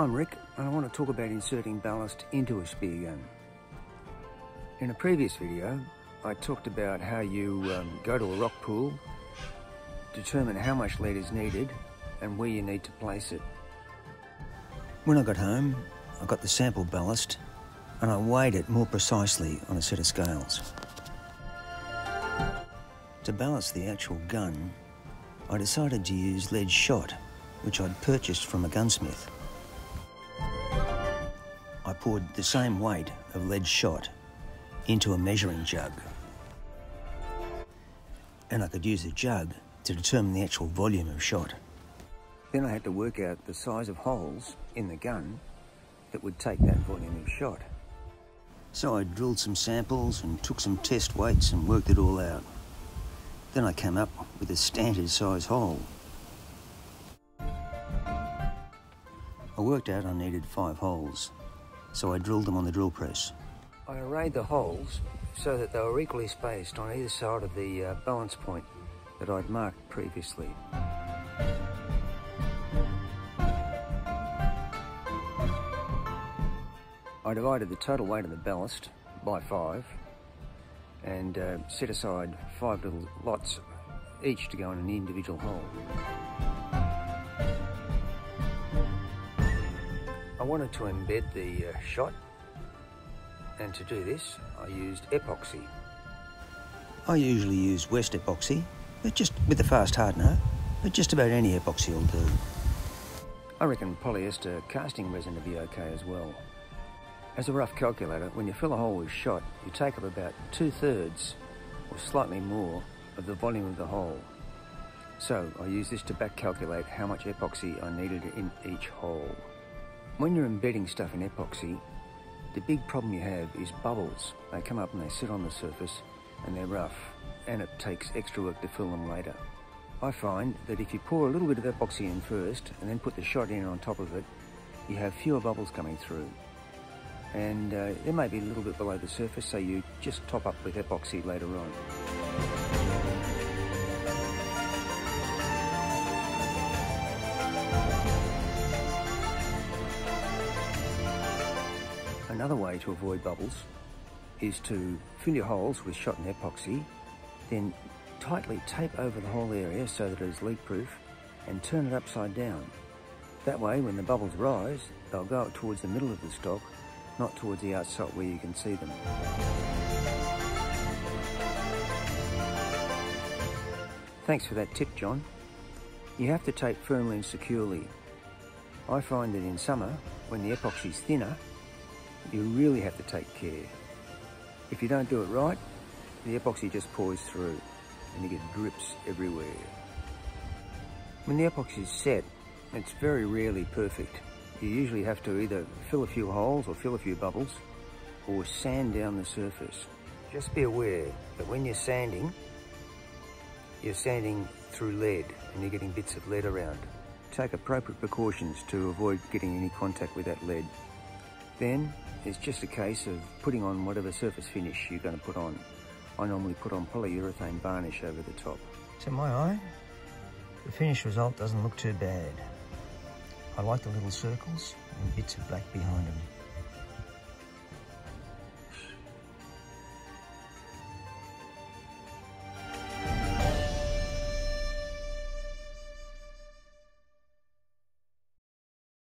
I'm Rick, and I want to talk about inserting ballast into a speargun. In a previous video, I talked about how you go to a rock pool, determine how much lead is needed and where you need to place it. When I got home, I got the sample ballast and I weighed it more precisely on a set of scales. To ballast the actual gun, I decided to use lead shot, which I'd purchased from a gunsmith. I poured the same weight of lead shot into a measuring jug. And I could use the jug to determine the actual volume of shot. Then I had to work out the size of holes in the gun that would take that volume of shot. So I drilled some samples and took some test weights and worked it all out. Then I came up with a standard size hole. I worked out I needed 5 holes, so I drilled them on the drill press. I arrayed the holes so that they were equally spaced on either side of the balance point that I'd marked previously. I divided the total weight of the ballast by 5 and set aside 5 little lots each to go in an individual hole. I wanted to embed the shot, and to do this I used epoxy. I usually use West epoxy, but just with a fast hardener, but just about any epoxy will do. I reckon polyester casting resin will be okay as well. As a rough calculator, when you fill a hole with shot, you take up about 2/3 or slightly more of the volume of the hole. So I use this to back calculate how much epoxy I needed in each hole. When you're embedding stuff in epoxy, the big problem you have is bubbles. They come up and they sit on the surface and they're rough, and it takes extra work to fill them later. I find that if you pour a little bit of epoxy in first and then put the shot in on top of it, you have fewer bubbles coming through. And they may be a little bit below the surface, so you just top up with epoxy later on. Another way to avoid bubbles is to fill your holes with shot and epoxy, then tightly tape over the whole area so that it is leak-proof, and turn it upside down. That way, when the bubbles rise, they'll go up towards the middle of the stock, not towards the outside where you can see them. Thanks for that tip, John. You have to tape firmly and securely. I find that in summer, when the epoxy's thinner, you really have to take care. If you don't do it right, the epoxy just pours through and you get drips everywhere. When the epoxy is set, it's very rarely perfect. You usually have to either fill a few holes or fill a few bubbles or sand down the surface. Just be aware that when you're sanding through lead and you're getting bits of lead around. Take appropriate precautions to avoid getting any contact with that lead. Then it's just a case of putting on whatever surface finish you're going to put on. I normally put on polyurethane varnish over the top. To my eye, the finished result doesn't look too bad. I like the little circles and bits of black behind them.